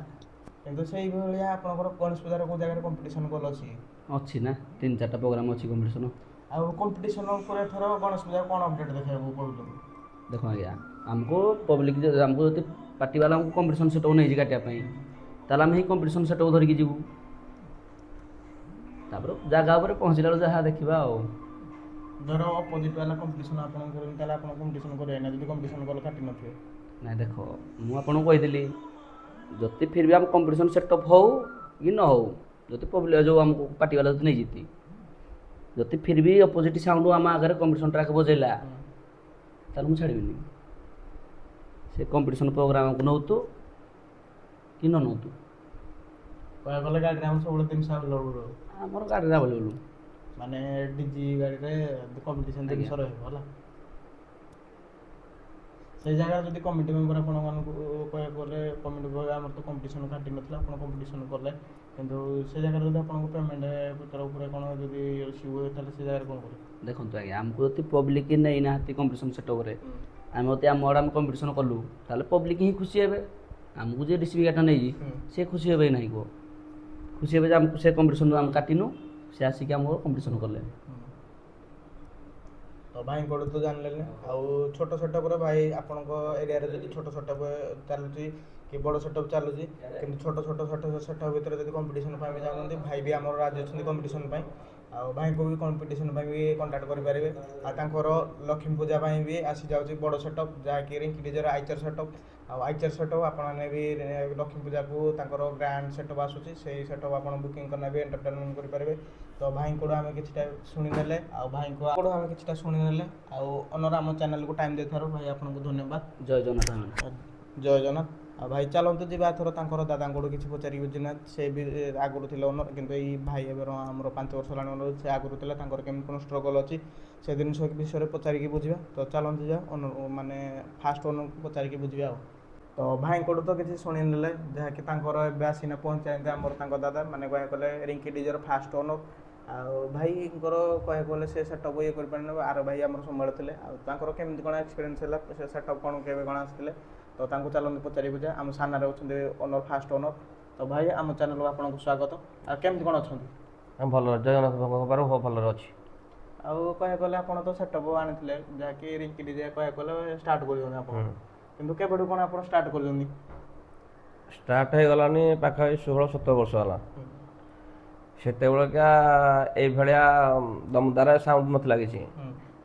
କିନ୍ତୁ ସେଇଭଳିଆ ଆପଣଙ୍କର ଗଣେଶ ପୂଜାର କେଉଁ ଜାଗାରେ କମ୍ପିଟିସନ୍ କଲ୍ ଅଛି? ଅଛି ନା 3-4ଟା ପ୍ରୋଗ୍ରାମ୍ ଅଛି କମ୍ପିଟିସନ୍। ଆଉ କମ୍ପିଟିସନ୍ ଉପରେ ଏଥର ଗଣେଶ ପୂଜା କ'ଣ ଅପଡ଼େଟ୍ ଦେଖିବାକୁ କହୁଛନ୍ତି? ଦେଖ ଆଜ୍ଞା, ଆମକୁ ପବ୍ଲିକ ଆମକୁ ଯଦି ପାର୍ଟି ବାଲା ଆମକୁ କମ୍ପିଟିସନ୍ ସେଟଅପ୍ ନେଇଛି କାଟିବା ପାଇଁ, ତାହେଲେ ଆମେ ଏଇ କମ୍ପିଟିସନ୍ ସେଟଅପ୍ ଧରିକି ଯିବୁ। ତାପରେ ଜାଗା ଉପରେ ପହଞ୍ଚିଲା ବେଳକୁ ଯାହା ଦେଖିବା ଆଉ। ଧର ଅପୋଜିଟ୍ ବାଲା କମ୍ପିଟିସନ୍ ଆପଣଙ୍କ କରନ୍ତି, ତାହେଲେ ଆପଣ କମ୍ପିଟିସନ୍ କରିବେ ନା ଯଦି କମ୍ପିଟିସନ୍ କଲ୍ କାଟି ନଥିବେ? ନାଇଁ ଦେଖ, ମୁଁ ଆପଣଙ୍କୁ କହିଥିଲି ଯଦି ଫିର୍ ବି ଆମ କମ୍ପିଟିସନ୍ ସେଟଅପ୍ ହଉ କି ନ ହଉ, ଯଦି ପବ୍ଲିକ ଯେଉଁ ଆମକୁ ପାର୍ଟି ବାଲା ଯଦି ନେଇଯିତି, ଯଦି ଫିର୍ ବି ଅପୋଜିଟ୍ ସାଉଣ୍ଡ ଆମ ଆଗରେ କମ୍ପିଟିସନ୍ ଟ୍ରାକ୍ ବଜେଇଲା, ତାହେଲେ ମୁଁ ଛାଡ଼ିବିନି। ସେ କମ୍ପିଟିସନ୍ ପ୍ରୋଗ୍ରାମକୁ ନଉତୁ କି ନ ନଉତୁ, କହିବାକୁ ଗଲେ ଗାଡ଼ିରେ ଆମେ ସବୁବେଳେ ଜିନିଷ ଆଭେଲେବୁଲ୍ ରହିବ, ଆମର ଗାଡ଼ିରେ ଆଭେଲେବୁଲ୍। ମାନେ ଡିଜି ଗାଡ଼ିରେ କମ୍ପିଟିସନ୍ ଜିନିଷ ରହିବ ହେଲା। ସେଇ ଜାଗାରେ ଯଦି କମିଟି ମେମ୍ବର ଆପଣମାନଙ୍କୁ କହିବାକୁ ଗଲେ କମିଟି କହିବେ ଆମର ତ କମ୍ପିଟିସନ୍ କାଟି ନଥିଲା, ଆପଣ କମ୍ପିଟିସନ୍ କଲେ, କିନ୍ତୁ ସେ ଜାଗାରେ ଯଦି ଆପଣଙ୍କୁ ପେମେଣ୍ଟ ପତ୍ର ଉପରେ କ'ଣ ଯଦି ଇସ୍ୟୁ ହୁଏ, ତାହେଲେ ସେ ଜାଗାରେ କ'ଣ କରିବେ? ଦେଖନ୍ତୁ ଆଜ୍ଞା, ଆମକୁ ଯଦି ପବ୍ଲିକ ନେଇନାହାନ୍ତି କମ୍ପିଟିସନ୍ ସେଟଅପ୍ରେ, ଆମେ ଯଦି ଆମ ଆଡ଼େ ଆମେ କମ୍ପିଟିସନ୍ କଲୁ, ତାହେଲେ ପବ୍ଲିକ ହିଁ ଖୁସି ହେବେ। ଆମକୁ ଯିଏ ଡିସିପି ଗାଡ଼ିଟା ନେଇଛି ସେ ଖୁସି ହେବେ ନାହିଁ କୁହ? ଖୁସି ହେବେ ଯେ ଆମକୁ ସେ କମ୍ପିଟିସନ୍ ଆମେ କାଟିନୁ, ସେ ଆସିକି ଆମର କମ୍ପିଟିସନ୍ କଲେ। ତ ଭାଇଙ୍କଠୁ ତ ଜାଣିଲେନି। ଆଉ ଛୋଟ ସେଟଅପ୍ରେ ଭାଇ ଆପଣଙ୍କ ଏରିଆରେ ଯଦି ଛୋଟ ସେଟଅପ୍ ଚାଲୁଛି କି ବଡ଼ ସେଟଅପ୍ ଚାଲୁଛି, କିନ୍ତୁ ଛୋଟ ସେଟଅପ୍ ଭିତରେ ଯଦି କମ୍ପିଟିସନ୍ ପାଇଁ ବି ଚାହୁଁଛନ୍ତି, ଭାଇ ବି ଆମର ରାଜି ଅଛନ୍ତି କମ୍ପିଟିସନ୍ ପାଇଁ। ଆଉ ଭାଇଙ୍କୁ ବି କମ୍ପିଟିସନ୍ ପାଇଁ ବି କଣ୍ଟାକ୍ଟ କରିପାରିବେ। ଆଉ ତାଙ୍କର ଲକ୍ଷ୍ମୀ ପୂଜା ପାଇଁ ବି ଆସିଯାଉଛି ବଡ଼ ସେଟଅପ୍, ଯାହାକି ରିଙ୍କି ଡିଜେର ଆଇଚର୍ ସେଟଅପ୍। ଆଉ ଆଇଚର୍ ସେଟଅପ୍ ଆପଣମାନେ ବି ଲକ୍ଷ୍ମୀ ପୂଜାକୁ ତାଙ୍କର ଗ୍ରାଣ୍ଡ ସେଟଅପ୍ ଆସୁଛି, ସେଇ ସେଟଅପ୍ ଆପଣ ବୁକିଂ କରିନା ବି ଏଣ୍ଟରଟେନମେଣ୍ଟ କରିପାରିବେ। ତ ଭାଇଙ୍କଠୁ ଆମେ କିଛିଟା ଶୁଣିନେଲେ, ଆଉ ଭାଇଙ୍କଠୁ ଆମେ କିଛିଟା ଶୁଣିନେଲେ, ଆଉ ଅନର ଆମ ଚ୍ୟାନେଲକୁ ଟାଇମ୍ ଦେଇଥିବାରୁ ଭାଇ ଆପଣଙ୍କୁ ଧନ୍ୟବାଦ। ଜୟ ଜଗନ୍ନାଥ। ଜୟ ଜଗନ୍ନାଥ। ଆଉ ଭାଇ ଚାଲନ୍ତୁ ଯିବା ଏଥର ତାଙ୍କର ଦାଦାଙ୍କଠୁ କିଛି ପଚାରିକି ବୁଝିନା। ସେ ବି ଆଗରୁ ଥିଲେ ଅନର, କିନ୍ତୁ ଏଇ ଭାଇ ଏବେ ଆମର 5 ବର୍ଷ ହେଲାଣି ଅନର, ସେ ଆଗରୁ ଥିଲା, ତାଙ୍କର କେମିତି କ'ଣ ଷ୍ଟ୍ରଗଲ୍ ଅଛି ସେ ଜିନିଷ ବିଷୟରେ ପଚାରିକି ବୁଝିବା। ତ ଚାଲନ୍ତୁ ଯିବା ଅନର ମାନେ ଫାଷ୍ଟ ଅନରକୁ ପଚାରିକି ବୁଝିବା। ଆଉ ତ ଭାଇଙ୍କଠୁ ତ କିଛି ଶୁଣିନେଲେ, ଯାହାକି ତାଙ୍କର ଏବେ ଆସିନା ପହଞ୍ଚାଇନ୍ତି ଆମର ତାଙ୍କ ଦାଦା, ମାନେ କହିବାକୁ ଗଲେ ରିଙ୍କି ଡିଜେର ଫାଷ୍ଟ ଅନର। ଆଉ ଭାଇଙ୍କର କହିବାକୁ ଗଲେ ସେ ସେଟଅପ୍ ଇଏ କରିପାରିଲେ, ଆର ଭାଇ ଆମର ସମ୍ଭାଳୁଥିଲେ। ଆଉ ତାଙ୍କର କେମିତି କ'ଣ ଏକ୍ସପିରିଏନ୍ସ ହେଲା, ସେ ସେଟଅପ୍ କ'ଣ କେବେ କ'ଣ ଆସିଥିଲେ, ତ ତାଙ୍କୁ ଚାଲନ୍ତୁ ପଚାରି ବୁଝା। ଆମ ସାମ୍ନାରେ ଅଛନ୍ତି ଅନର, ଫାଷ୍ଟ ଅନର। ତ ଭାଇ ଆମ ଚ୍ୟାନେଲକୁ ଆପଣଙ୍କୁ ସ୍ୱାଗତ। ଆଉ କେମିତି କ'ଣ ଅଛନ୍ତି? ଭଲ, ଜଗନ୍ନାଥଙ୍କ କୃପାରୁ ଭଲରେ ଅଛି। ଆଉ କହିବାକୁ ଗଲେ ଆପଣ ତ ସେଟଅପ୍ ଆଣିଥିଲେ, ଯାହାକି ରିଙ୍କି ଡିଜେ କହିବାକୁ ଗଲେ ଷ୍ଟାର୍ଟ କରିଛନ୍ତି ଆପଣ, କିନ୍ତୁ କେବେଠୁ କ'ଣ ଆପଣ ଷ୍ଟାର୍ଟ କରିଛନ୍ତି? ଷ୍ଟାର୍ଟ ହେଇଗଲାଣି ପାଖାପାଖି 16-17 ବର୍ଷ ହେଲା। ସେତେବେଳକା ଏଇଭଳିଆ ଦମଦାର ସାଉଣ୍ଡ ନଥିଲା କିଛି,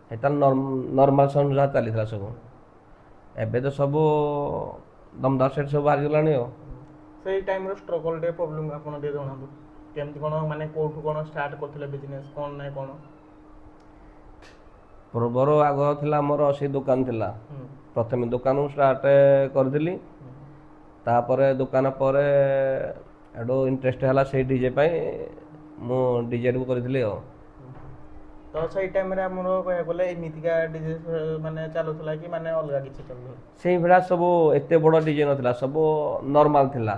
ସେଟା ନର୍ମାଲ ସାଉଣ୍ଡ ଯାହା ଚାଲିଥିଲା ସବୁ। ଏବେ ତ ସବୁ ଦମଦାର ସେଟ୍ ସବୁ ବାହାରିଗଲାଣି। ଆଉ ସେଇ ଟାଇମ୍ର ଷ୍ଟ୍ରଗଲ୍ ଟିକେ ପ୍ରୋବ୍ଲେମ୍ ଆପଣ ଟିକେ ଜଣାନ୍ତୁ, କେମିତି କ'ଣ ମାନେ କେଉଁଠୁ କ'ଣ ଷ୍ଟାର୍ଟ କରିଥିଲେ ବିଜନେସ୍, କ'ଣ ନାହିଁ କ'ଣ? ପୂର୍ବରୁ ଆଗ ଥିଲା ଆମର ସେଇ ଦୋକାନ ଥିଲା, ପ୍ରଥମେ ଦୋକାନକୁ ଷ୍ଟାର୍ଟ କରିଥିଲି। ତାପରେ ଦୋକାନ ପରେ ଏଠୁ ଇଣ୍ଟରେଷ୍ଟ ହେଲା ସେଇ ଡିଜେ ପାଇଁ, ମୁଁ ଡିଜେକୁ କରିଥିଲି। ଆଉ ତ ସେଇ ଟାଇମ୍ରେ ଆମର କହିବାକୁ ଗଲେ ଏମିତିକା ଡିଜେ ମାନେ ଚାଲୁଥିଲା କି ମାନେ ଅଲଗା କିଛି ଚାଲୁଥିଲା? ସେଇଭଳିଆ ସବୁ ଏତେ ବଡ଼ ଡିଜେ ନଥିଲା, ସବୁ ନର୍ମାଲ ଥିଲା।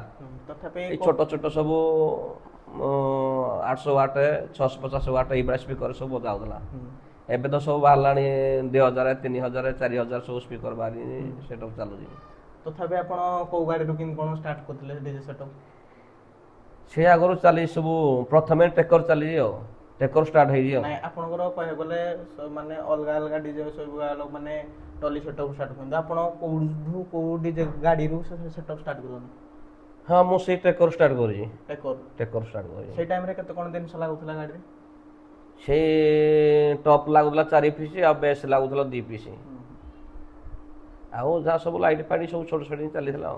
ତଥାପି ଏଇ ଛୋଟ ଛୋଟ ସବୁ 800 ୱାଟ୍ 650 ୱାଟ୍ ଏଇଭଳିଆ ସ୍ପିକର ସବୁ ବଜା ହେଉଥିଲା। ଏବେ ତ ସବୁ ବାହାରିଲାଣି 2000, 3000, 4000 ସବୁ ସ୍ପିକର ବାହାରିନି, ସେଟଅପ୍ ଚାଲୁଛି। ତଥାପି ଆପଣ କେଉଁ ଗାଡ଼ିରୁ କେମିତି କ'ଣ ଷ୍ଟାର୍ଟ କରିଥିଲେ ଡିଜେ ସେଟଅପ୍? ସେ ଆଗରୁ ଚାଲିଛି ସବୁ, ପ୍ରଥମେ ଟେକର ଚାଲିଛି। ଆଉ ଟେକର ଷ୍ଟାର୍ଟ ହେଇଛି। ଆଉ ନାଇଁ ଆପଣଙ୍କର କହିବାକୁ ଗଲେ ମାନେ ଅଲଗା ଅଲଗା ଡିଜେ ସବୁ ମାନେ ଟଲି ସେଟଅପ୍ ଷ୍ଟାର୍ଟ କରନ୍ତି, ଆପଣ କେଉଁ ଡିଜେ ଗାଡ଼ିରୁ ସେଟଅପ୍ ଷ୍ଟାର୍ଟ କରନ୍ତି? ହଁ, ମୁଁ ସେଇ ଟେକର ଷ୍ଟାର୍ଟ କରିଛି। ଟେକର ଷ୍ଟାର୍ଟ କରିଛି। ସେଇ ଟାଇମ୍ରେ କେତେ କ'ଣ ଜିନିଷ ଲାଗୁଥିଲା ଗାଡ଼ିରେ? ସେଇ ଟପ୍ ଲାଗୁଥିଲା 4 ପିସ୍, ଆଉ ବେସ୍ ଲାଗୁଥିଲା 2 ପିସ୍, ଆଉ ଯାହା ସବୁ ଲାଇଟ୍ ଫାଇଟ୍ ସବୁ ଛୋଟ ଛୋଟ ଚାଲିଥିଲା।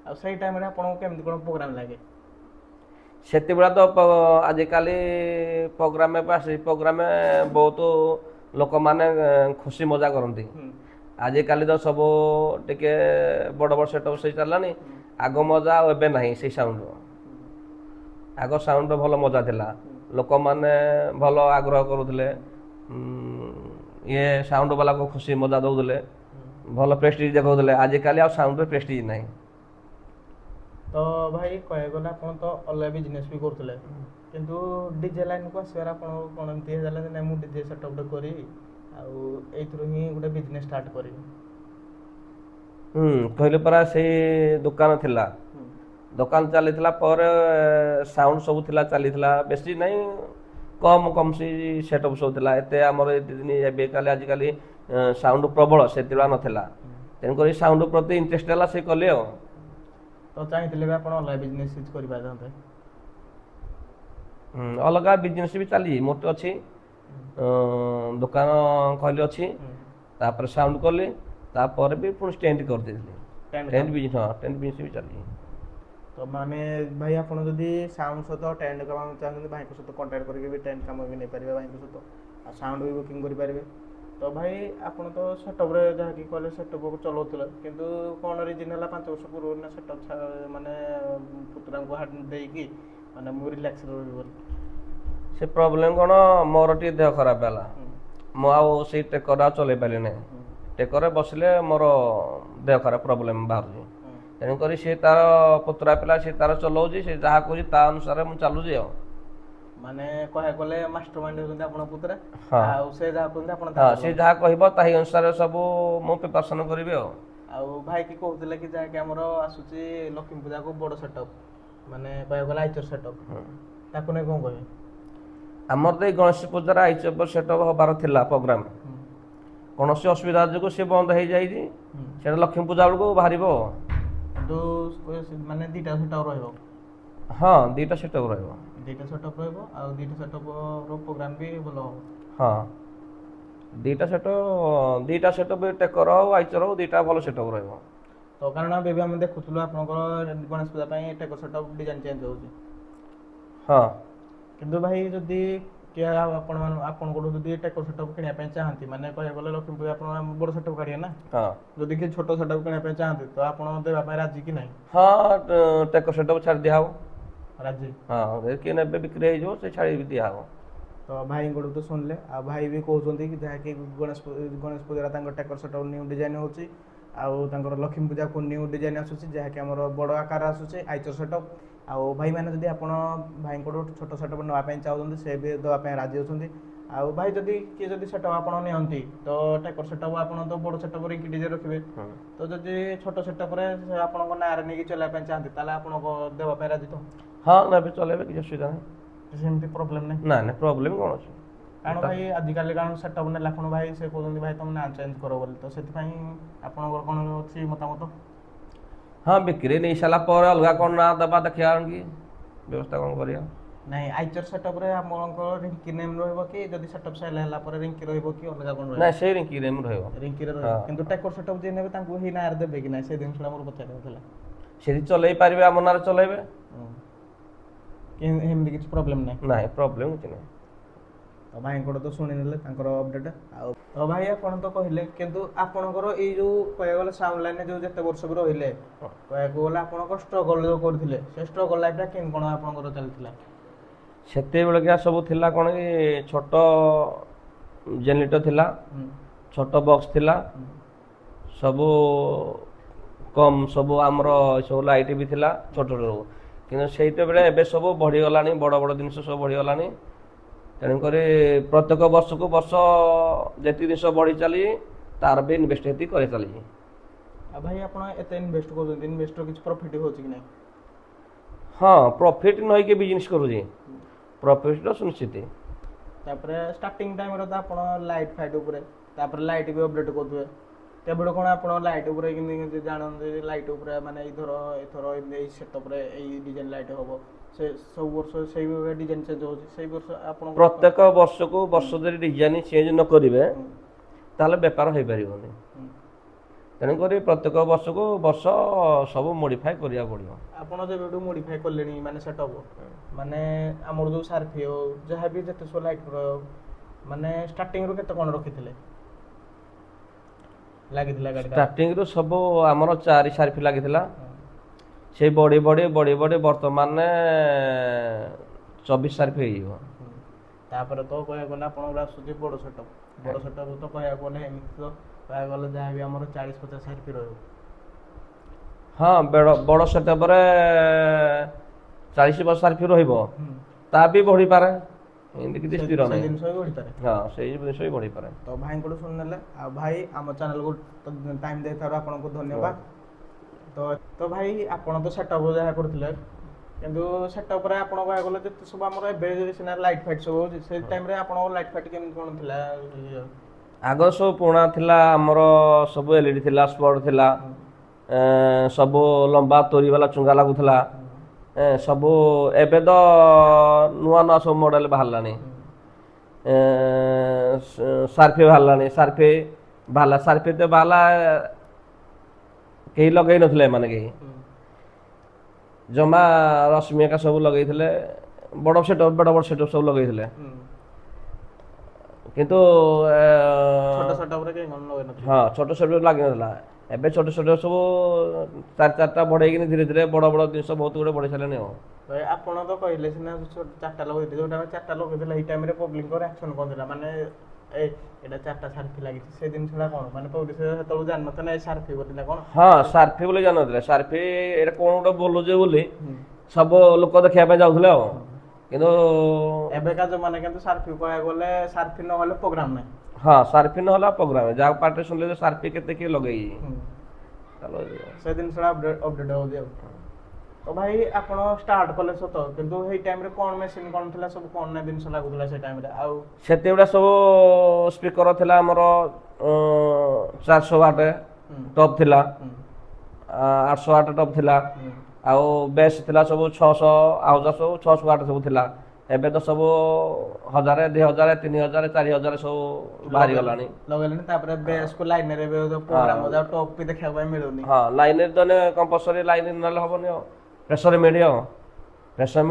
ଆଉ ସେଇ ଟାଇମ୍ରେ ଆପଣଙ୍କୁ କେମିତି କ'ଣ ପ୍ରୋଗ୍ରାମ୍ ଲାଗେ? ସେତେବେଳେ ତ ଆଜିକାଲି ପ୍ରୋଗ୍ରାମ ଆସି ପ୍ରୋଗ୍ରାମ ବହୁତ ଲୋକମାନେ ଖୁସି ମଜା କରନ୍ତି। ଆଜିକାଲି ତ ସବୁ ଟିକେ ବଡ଼ ବଡ଼ ସେଟଅପ୍ ସେଇ ଚାଲିଲାଣି। ଆଗ ମଜା ଆଉ ଏବେ ନାହିଁ ସେଇ ସାଉଣ୍ଡ। ଆଗ ସାଉଣ୍ଡ ଭଲ ମଜା ଥିଲା, ଲୋକମାନେ ଭଲ ଆଗ୍ରହ କରୁଥିଲେ, ଇଏ ସାଉଣ୍ଡ ବାଲାକୁ ଖୁସି ମଜା ଦେଉଥିଲେ, ଭଲ ପ୍ରେଷ୍ଟିଜ୍ ଦେଖାଉଥିଲେ। ଆଜିକାଲି ଆଉ ସାଉଣ୍ଡରେ ପ୍ରେଷ୍ଟିଜ୍ ନାହିଁ। ତ ଭାଇ କହିବାକୁ ଗଲେ ଆପଣ ତ ଅଲଗା ବିଜନେସ୍ ବି କରୁଥିଲେ, କିନ୍ତୁ ଡିଜେ ଲାଇନ୍କୁ ଆସିବାର ଆପଣଙ୍କୁ କ'ଣ ଏମିତି ହେଇଥିଲା ଯେ ନାଇଁ ମୁଁ ଡିଜେ ସେଟଅପ୍ଟେ କରିବି ଆଉ ଏଇଥିରୁ ହିଁ ଗୋଟେ ବିଜନେସ୍ ଷ୍ଟାର୍ଟ କରିବି? କହିଲି ପରା ସେଇ ଦୋକାନ ଥିଲା, ଦୋକାନ ଚାଲିଥିଲା ପରେ ସାଉଣ୍ଡ ସବୁ ଥିଲା ଚାଲିଥିଲା, ବେଶୀ ନାହିଁ, କମ୍ ସେ ସେଟଅପ୍ ସବୁ ଥିଲା। ଏତେ ଆମର ଏବେ କାଲି ଆଜିକାଲି ସାଉଣ୍ଡ ପ୍ରବଳ, ସେତେବେଳେ ନଥିଲା। ତେଣୁକରି ସାଉଣ୍ଡ ପ୍ରତି ଇଣ୍ଟରେଷ୍ଟ ହେଲା, ସେ କଲେ ଆଉ। ତ ଚାହିଁଥିଲେ ବି ଆପଣ ଅଲଗା ବିଜନେସ୍ କରିପାରିଥାନ୍ତେ। ଅଲଗା ବିଜନେସ୍ ବି ଚାଲିଛି, ମୋର ତ ଅଛି ଦୋକାନ କହିଲି ଅଛି, ତାପରେ ସାଉଣ୍ଡ କଲି, ତାପରେ ବି ପୁଣି ଟେଣ୍ଟ କରିଦେଇଥିଲି। ଟେଣ୍ଟ ବିଜନେସ୍ ବି ଚାଲିଛି। ତ ମାନେ ଭାଇ ଆପଣ ଯଦି ସାଉଣ୍ଡ ସହିତ ଟେଣ୍ଟ କାମ ଚାହୁଁଛନ୍ତି, ଭାଇଙ୍କ ସହିତ କଣ୍ଟାକ୍ଟ କରିକି ବି ଟେଣ୍ଟ କାମ ବି ନେଇପାରିବେ ଭାଇଙ୍କ ସହିତ, ଆଉ ସାଉଣ୍ଡ ବି ବୁକିଂ କରିପାରିବେ। ତ ଭାଇ ଆପଣ ତ ସେଟଅପ୍ରେ ଯାହାକି କହିଲେ ସେଟଅପ୍କୁ ଚଲାଉଥିଲେ, କିନ୍ତୁ କ'ଣ ରିଜିନ୍ ହେଲା 5 ବର୍ଷ ପୂର୍ବରୁ ନା ସେଟଅପ୍ ମାନେ ପୁତୁରାଙ୍କୁ ହାତ ଦେଇକି ମାନେ ମୁଁ ରିଲାକ୍ସରେ ରହିବି ବୋଲି? ସେ ପ୍ରୋବ୍ଲେମ୍ କ'ଣ, ମୋର ଟିକେ ଦେହ ଖରାପ ହେଲା, ମୁଁ ଆଉ ସେଇ ଟେକର ଆଉ ଚଲେଇ ପାରିଲି ନାହିଁ। ଟେକରରେ ବସିଲେ ମୋର ଦେହ ଖରାପ ପ୍ରୋବ୍ଲେମ୍ ବାହାରୁଛି। ତେଣୁକରି ସେ ତାର ପୁତୁରା ପିଲା ସେ ତାର ଚଲାଉଛି, ସେ ଯାହା କହୁଛି ତା ଅନୁସାରେ ମୁଁ ଚାଲୁଛି ଆଉ। ମାନେ କହିବାକୁ ଗଲେ ମାଷ୍ଟର ମାଇଣ୍ଡ ହେଉଛନ୍ତି ଆପଣ ପୁତୁରା, ଆଉ ସେ ଯାହା କହୁଛନ୍ତି ଆପଣ ସେ ଯାହା କହିବ ତାହି ଅନୁସାରେ ସବୁ ମୁଁ ପ୍ରିପାରେସନ୍ କରିବି ଆଉ। ଆଉ ଭାଇ କି କହୁଥିଲେ କି ଯାହାକି ଆମର ଆସୁଛି ଲକ୍ଷ୍ମୀ ପୂଜାକୁ ବଡ଼ ସେଟଅପ୍, ମାନେ କହିବାକୁ ଗଲେ ଆଇଚର ସେଟଅପ୍, ତାକୁ ନେଇ କ'ଣ କହିବେ? ଆମର ତ ଏଇ ଗଣେଶ ପୂଜାରେ ଆଇଚର ସେଟଅପ୍ ହବାର ଥିଲା ପ୍ରୋଗ୍ରାମ, କୌଣସି ଅସୁବିଧା ଯୋଗୁଁ ସେ ବନ୍ଦ ହେଇଯାଇଛି। ସେଟା ଲକ୍ଷ୍ମୀ ପୂଜା ବେଳକୁ ବାହାରିବ। କିନ୍ତୁ ମାନେ ଦୁଇଟା ସେଟଅପ୍ ରହିବ? ହଁ, ଦୁଇଟା ସେଟଅପ୍ ରହିବ। ଦୁଇଟା ସେଟଅପ୍ ରହିବ, ଆଉ ଦୁଇଟା ସେଟଅପ୍ର ପ୍ରୋଗ୍ରାମ ବି ଭଲ ହେବ। ହଁ, ଦୁଇଟା ସେଟଅପ୍ ଟେକର ହଉ ଆଇଚର ହଉ, ଦୁଇଟା ଭଲ ସେଟଅପ୍ ରହିବ। ତ କାରଣ ଏବେ ବି ଆମେ ଦେଖୁଥିଲୁ ଆପଣଙ୍କର ଗଣେଶ ପୂଜା ପାଇଁ ଟେକର ସେଟଅପ୍ ଡିଜାଇନ୍ ଚେଞ୍ଜ ହେଉଛି। ହଁ, କିନ୍ତୁ ଭାଇ ଯଦି କିଏ ଆପଣଙ୍କଠୁ ଯଦି ଟେକର ସେଟଅପ୍ କିଣିବା ପାଇଁ ଚାହାନ୍ତି, ମାନେ କହିବାକୁ ଗଲେ ଲକ୍ଷ୍ମୀ ପୂଜା ଆପଣ ବଡ଼ ସେଟଅପ୍ କାଢ଼ିବେ ନା, ଯଦି କିଏ ଛୋଟ ସେଟଅପ୍ କିଣିବା ପାଇଁ ଚାହାନ୍ତି ତ ଆପଣ ଦେବା ପାଇଁ ରାଜି କି ନାହିଁ? ହଁ, ଟେକର ସେଟଅପ୍ ଛାଡ଼ି ଦିଆହେବ। ରାଜି? ହଁ, କିଏ ନେବେ ବିକ୍ରି ହେଇଯିବ, ସେ ଛାଡ଼ି ଦିଆହେବ। ତ ଭାଇଙ୍କଠୁ ତ ଶୁଣିଲେ, ଆଉ ଭାଇ ବି କହୁଛନ୍ତି କି ଯାହାକି ଗଣେଶ ପୂଜାରେ ତାଙ୍କର ଟେକର ସେଟଅପ୍ ନ୍ୟୁ ଡିଜାଇନ୍ ହେଉଛି, ଆଉ ତାଙ୍କର ଲକ୍ଷ୍ମୀ ପୂଜାକୁ ନ୍ୟୁ ଡିଜାଇନ୍ ଆସୁଛି, ଯାହାକି ଆମର ବଡ଼ ଆକାର ଆସୁଛି ଆଇଚର ସେଟଅପ୍। ଆଉ ଭାଇମାନେ ଯଦି ଆପଣ ଭାଇଙ୍କଠୁ ଛୋଟ ସେଟଅପ୍ ନେବା ପାଇଁ ଚାହୁଁଛନ୍ତି, ସେ ବି ଦେବା ପାଇଁ ରାଜି ଅଛନ୍ତି। ଆଉ ଭାଇ ଯଦି କିଏ ଯଦି ସେଟଅପ୍ ଆପଣ ନିଅନ୍ତି, ତ ଟେକର ସେଟଅପ୍ ଆପଣ ତ ବଡ଼ ସେଟଅପ୍ ରିଙ୍କି ଡିଜେ ରଖିବେ, ତ ଯଦି ଛୋଟ ସେଟଅପ୍ରେ ଆପଣଙ୍କ ନାଁରେ ନେଇକି ଚଲେଇବା ପାଇଁ ଚାହାନ୍ତି, ତାହେଲେ ଆପଣଙ୍କ ଦେବା ପାଇଁ ରାଜି ତ? ହଁ, ନେବେ, ଚଲେଇବେ, କିଛି ଅସୁବିଧା ନାହିଁ। ସେମିତି ପ୍ରୋବ୍ଲେମ୍ ନାହିଁ? ନାଇଁ, ପ୍ରୋବ୍ଲେମ୍ କ'ଣ ଅଛି? କାରଣ ଭାଇ ଆଜିକାଲି କାରଣ ସେଟଅପ୍ ନେଲା କ'ଣ ଭାଇ ସେ କହୁଛନ୍ତି ଭାଇ ତମେ ନାଁ ଚେଞ୍ଜ କର ବୋଲି, ତ ସେଥିପାଇଁ ଆପଣଙ୍କର କ'ଣ ଅଛି ମତାମତ? ହଁ, ବିକ୍ରି ନେଇସାରିଲା ପରେ ଅଲଗା କ'ଣ ନାଁ ଦେବା, ଦେଖିବା କି ବ୍ୟବସ୍ଥା କ'ଣ କରିବା। ନାଇଁ, ଆଇଚର ସେଟଅପ୍ରେ ଆପଣଙ୍କର ରିଙ୍କି ନେମ୍ ରହିବ କି ଯଦି ସେଟଅପ୍ ସେଲ୍ ହେଲା ପରେ ରିଙ୍କି ରହିବ କି ଅଲଗା କ'ଣ ରହିବ? ନାଇଁ, ସେଇ ରିଙ୍କି ନେମ୍ ରହିବ। ରିଙ୍କିରେ ରହିବ, କିନ୍ତୁ ଟେକର ସେଟଅପ୍ ଯିଏ ନେବେ ତାଙ୍କୁ ହେଇ ନାଁରେ ଦେବେ କି ନାହିଁ, ସେ ଜିନିଷଟା ମୋର ପଚାରିବାର ଥିଲା। ସେଠି ଚଲେଇ ପାରିବେ, ଆମ ନାଁରେ ଚଲେଇବେ, ଏମିତି କିଛି ପ୍ରୋବ୍ଲେମ୍ ନାହିଁ? ନାଇଁ, ପ୍ରୋବ୍ଲେମ୍ କିଛି ନାହିଁ। ତ ଭାଇଙ୍କଠୁ ତ ଶୁଣିନେଲେ ତାଙ୍କର ଅପଡ଼େଟ୍। ଆଉ ତ ଭାଇ ଆପଣ ତ କହିଲେ, କିନ୍ତୁ ଆପଣଙ୍କର ଏଇ ଯେଉଁ କହିବାକୁ ଗଲେ ସାଉଣ୍ଡ ଲାଇନ୍ରେ ଯେଉଁ ଯେତେ ବର୍ଷ ବି ରହିଲେ, କହିବାକୁ ଗଲେ ଆପଣଙ୍କ ଷ୍ଟ୍ରଗଲ୍ ଯେଉଁ କରୁଥିଲେ, ସେ ଷ୍ଟ୍ରଗଲ୍ ଲାଇଫ୍ଟା କେମିତି କ'ଣ ଆପଣଙ୍କର ଚାଲିଥିଲା? ସେତେବେଳେକା ସବୁ ଥିଲା କ'ଣ କି, ଛୋଟ ଜେନେରେଟର ଥିଲା, ଛୋଟ ବକ୍ସ ଥିଲା, ସବୁ କମ୍, ସବୁ ଆମର ସବୁ ଲାଇଟ୍ ବି ଥିଲା ଛୋଟ ଛୋଟ। କିନ୍ତୁ ସେଇତେବେଳେ ଏବେ ସବୁ ବଢ଼ିଗଲାଣି, ବଡ଼ ବଡ଼ ଜିନିଷ ସବୁ ବଢ଼ିଗଲାଣି। ତେଣୁକରି ପ୍ରତ୍ୟେକ ବର୍ଷକୁ ବର୍ଷ ଯେତିକି ଜିନିଷ ବଢ଼ି ଚାଲିଛି, ତାର ବି ଇନଭେଷ୍ଟ ହେତିକି କରି ଚାଲିଛି। ଆଉ ଭାଇ ଆପଣ ଏତେ ଇନଭେଷ୍ଟ କରୁଛନ୍ତି, ଇନଭେଷ୍ଟର କିଛି ପ୍ରଫିଟ୍ ହେଉଛି କି ନାହିଁ? ହଁ, ପ୍ରଫିଟ୍ ନହେଇକି ବିଜନେସ୍ କରୁଛି, ପ୍ରଫିଟ୍ ତ ସୁନିଶ୍ଚିତ। ତାପରେ ଷ୍ଟାର୍ଟିଂ ଟାଇମ୍ରେ ତ ଆପଣ ଲାଇଟ୍ ଫାଇଟ୍ ଉପରେ, ତାପରେ ଲାଇଟ୍ ବି ଅପଡ଼େଟ୍ କରୁଥିବେ, କେବେଠୁ କ'ଣ ଆପଣ ଲାଇଟ୍ ଉପରେ କେମିତି ଜାଣନ୍ତି ଲାଇଟ୍ ଉପରେ ମାନେ ଏଥର ଏଇ ସେଟଅପ୍ରେ ଏଇ ଡିଜାଇନ୍ ଲାଇଟ୍ ହେବ, ସେ ସବୁ ବର୍ଷ ସେଇ ଡିଜାଇନ୍ ଚେଞ୍ଜ ହେଉଛି, ସେଇ ବର୍ଷ ଆପଣ ପ୍ରତ୍ୟେକ ବର୍ଷକୁ ବର୍ଷ ଯଦି ଡିଜାଇନ୍ ଚେଞ୍ଜ ନ କରିବେ ତାହେଲେ ବେପାର ହେଇପାରିବନି। ତେଣୁକରି ପ୍ରତ୍ୟେକ ବର୍ଷକୁ ବର୍ଷ ସବୁ ମୋଡ଼ିଫାଏ କରିବାକୁ ପଡ଼ିବ। ଆପଣ ଯେବେଠୁ ମୋଡ଼ିଫାଏ କଲେଣି ମାନେ ସେଟଅପ୍ ମାନେ ଆମର ଯେଉଁ ସାର୍ଫି ହଉ ଯାହା ବି ଯେତେ ସବୁ ଲାଇଟ୍ ମାନେ ଷ୍ଟାର୍ଟିଂରୁ କେତେ କ'ଣ ରଖିଥିଲେ ଲାଗିଥିଲା ଗାଡ଼ିଟା? ଷ୍ଟାର୍ଟିଂରୁ ସବୁ ଆମର 4 ସାର୍ଫି ଲାଗିଥିଲା, ସେଇ ବଢ଼ି ବର୍ତ୍ତମାନ 24 ସାର୍ଫି ହେଇଯିବ। ତାପରେ ତ କହିବାକୁ ଗଲେ ଆପଣଙ୍କର ଆସୁଛି ବଡ଼ ସେଟଅପ୍ ତ କହିବାକୁ ଗଲେ ଏମିତି ତ କହିବାକୁ ଗଲେ ଯାହା ବି ଆମର 40-50 ସାର୍ଫି ରହିବ। ହଁ ବଡ଼ ସେଟଅପ୍ରେ 40 ସାର୍ଫି ରହିବ, ତା ବି ବଢ଼ିପାରେ, ଏମିତି କିଛି ସ୍ଥିର ସେଇ ନାହିଁ। ଜିନିଷ ବି ବଢ଼ିପାରେ। ହଁ ସେଇ ଜିନିଷ ବି ବଢ଼ିପାରେ। ତ ଭାଇଙ୍କଠୁ ଶୁଣିନେଲେ, ଆଉ ଭାଇ ଆମ ଚ୍ୟାନେଲକୁ ଟାଇମ୍ ଦେଇଥିବାରୁ ଆପଣଙ୍କୁ ଧନ୍ୟବାଦ। ତ ଭାଇ ଆପଣ ତ ସେଟଅପ୍ ଯାହା କରୁଥିଲେ, କିନ୍ତୁ ସେଟଅପ୍ରେ ଆପଣ କହିବାକୁ ଗଲେ ଯେତେ ସବୁ ଆମର ଏବେ ସିନା ଲାଇଟ୍ ଫାଇଟ୍ ସବୁ ହେଉଛି, ସେଇ ଟାଇମ୍ରେ ଆପଣଙ୍କ ଲାଇଟ୍ ଫାଇଟ୍ କେମିତି କ'ଣ ଥିଲା? ଆଗ ସବୁ ପୁରୁଣା ଥିଲା, ଆମର ସବୁ LED ଥିଲା, ସ୍ପଟ୍ ଥିଲା, ସବୁ ଲମ୍ବା ତୋରି ବାଲା ଚୁଙ୍ଗା ଲାଗୁଥିଲା। ସବୁ ଏବେ ତ ନୂଆ ସବୁ ମଡ଼େଲ ବାହାରିଲାଣି, ସାର୍ଫି ବାହାରିଲାଣି, ସାର୍ଫି ତ ବାହାରିଲା, କେହି ଲଗେଇ ନଥିଲେ, ଏମାନେ କେହି ଜମା ରଶ୍ମି ଏକା ସବୁ ଲଗେଇଥିଲେ, ବଡ଼ ବଡ଼ ସେଟଅପ୍ ସବୁ ଲଗେଇଥିଲେ। କିନ୍ତୁ ଛୋଟ ସେଟଅପ୍ରେ କେହି କ'ଣ ଲଗେଇନଥିଲେ? ହଁ ଛୋଟ ସେଟଅପ୍ ଲାଗିନଥିଲା। ଏବେ ଛୋଟ ସେଟଅପ୍ ସବୁ 4-4ଟା ବଢ଼େଇକିନି ଧୀରେ ଧୀରେ ବଡ଼ ଜିନିଷ ବହୁତ ଗୁଡ଼େ ବଢ଼େଇ ସାରିଲେଣି। ଆଉ ଭାଇ ଆପଣ ତ କହିଲେ ସିନା 4ଟା ଲଗେଇଥିଲେ, ଯେଉଁଟା ଆମେ 4ଟା ଲଗେଇଥିଲେ ଏଇ ଟାଇମ୍ରେ ପବ୍ଲିକଙ୍କ ରିଆକ୍ସନ୍ କ'ଣ ଥିଲା? ମାନେ ଏଇଟା 4ଟା ସାର୍ଫି ଲାଗିଛି, ସେ ଜିନିଷଟା କ'ଣ ମାନେ ପବ୍ଲିକ ସେତେବେଳକୁ ଜାଣିନଥିଲେ ଏଇ ସାର୍ଫି ବୋଲିଲା କ'ଣ? ହଁ ସାର୍ଫି ବୋଲି ଜାଣିନଥିଲେ, ସାର୍ଫି ଏଇଟା କ'ଣ ଗୋଟେ ବୋଲୁଛେ ବୋଲି ସବୁ ଲୋକ ଦେଖିବା ପାଇଁ ଯାଉଥିଲେ। ଆଉ କିନ୍ତୁ ଏବେକା ଯୋଉମାନେ କିନ୍ତୁ ସାର୍ଫି କହିବାକୁ ଗଲେ ସାର୍ଫି ନହେଲେ ପ୍ରୋଗ୍ରାମ ନାହିଁ। ହଁ ସାର୍ଫି ନହେଲା ପ୍ରୋଗ୍ରାମ, ଯାହା ପାଟିରେ ଶୁଣିଲେ ସାର୍ଫି କେତେ କିଏ ଲଗେଇଛି, ସେ ଜିନିଷଟା ଅପଡେଟ୍ ହେଉଛି। ଆଉ ତ ଭାଇ ଆପଣ ଷ୍ଟାର୍ଟ କଲେ ସତ, କିନ୍ତୁ ସେଇ ଟାଇମ୍ରେ କ'ଣ ମେସିନ୍ କ'ଣ ଥିଲା, ସବୁ କ'ଣ ନା ଜିନିଷ ଲାଗୁଥିଲା ସେ ଟାଇମ୍ରେ? ଆଉ ସେତେବେଳେ ସବୁ ସ୍ପିକର ଥିଲା ଆମର 400 ୱାଟ୍ ଟପ୍ ଥିଲା, 800 ୱାଟ୍ ଟପ୍ ଥିଲା, ଆଉ ବେସ୍ ଥିଲା ସବୁ 600 ଆଉଜା ସବୁ 600 ୱାଟ୍ ସବୁ ଥିଲା। ଏବେ ତ ସବୁ 1000, 2000, 3000, 4000 ସବୁ ବାହାରି ଗଲାଣି ଲଗେଇଲେଣି। ତାପରେ ବେସ୍କୁ ଲାଇନରେ ଏବେ ପ୍ରୋଗ୍ରାମ ଯାଉ ଟପ୍ ବି ଦେଖିବା ପାଇଁ ମିଳୁନି। ହଁ ଲାଇନରେ ଦେଲେ କମ୍ପଲସରି, ଲାଇନ ନେଲେ ହବନି। ଆଉ ପ୍ରେସର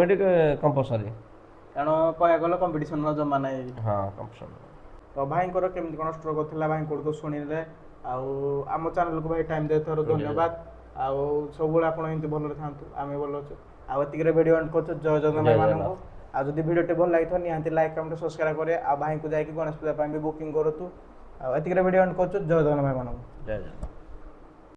ମିଡି କମ୍ପଲସରି, କାରଣ କହିବାକୁ ଗଲେ କମ୍ପିଟିସନର ଜମା ନାହିଁ। ହଁ କମ୍ପିଟିସନ। ତ ଭାଇଙ୍କର କେମିତି କ'ଣ ଷ୍ଟ୍ରଗଲ୍ ଥିଲା ଭାଇଙ୍କଠୁ ତ ଶୁଣିଲେ, ଆଉ ଆମ ଚ୍ୟାନେଲକୁ ଭାଇ ଟାଇମ୍ ଦେଇଥିବାରୁ ଧନ୍ୟବାଦ। ଆଉ ସବୁବେଳେ ଆପଣ ଏମିତି ଭଲରେ ଥାଆନ୍ତୁ, ଆମେ ଭଲ ଅଛୁ। ଆଉ ଏତିକିରେ ଭିଡ଼ିଓ ଏଣ୍ଡ କରୁଛୁ। ଜୟ ଜଗନ୍ନାଥ ଭାଇମାନଙ୍କୁ। ଆଉ ଯଦି ଭିଡ଼ିଓଟି ଭଲ ଲାଗିଥିବ ନିହାତି ଲାଇକ୍ କମେଣ୍ଟ ସବସ୍କ୍ରାଇବ୍ କରିବେ। ଆଉ ଭାଇଙ୍କୁ ଯାଇକି ଗଣେଶ ପୂଜା ପାଇଁ ବି ବୁକିଂ କରନ୍ତୁ। ଆଉ ଏତିକିରେ ଭିଡ଼ିଓ ଏଣ୍ଡ କରୁଛୁ। ଜୟ ଜଗନ୍ନାଥ ଭାଇମାନଙ୍କୁ। ଜୟ ଜଗନ୍ନାଥ।